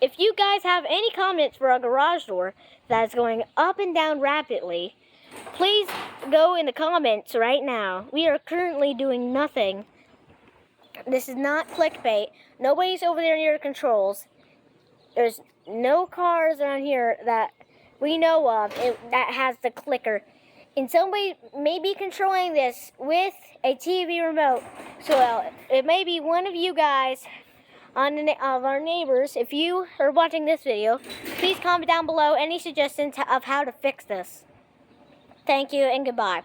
if you guys have any comments for a garage door that's going up and down rapidly, please go in the comments right now. We are currently doing nothing. This is not clickbait. Nobody's over there near the controls. There's no cars around here that we know of that has the clicker. And somebody may be controlling this with a TV remote. So it may be one of you guys of our neighbors. If you are watching this video, please comment down below any suggestions of how to fix this. Thank you and goodbye.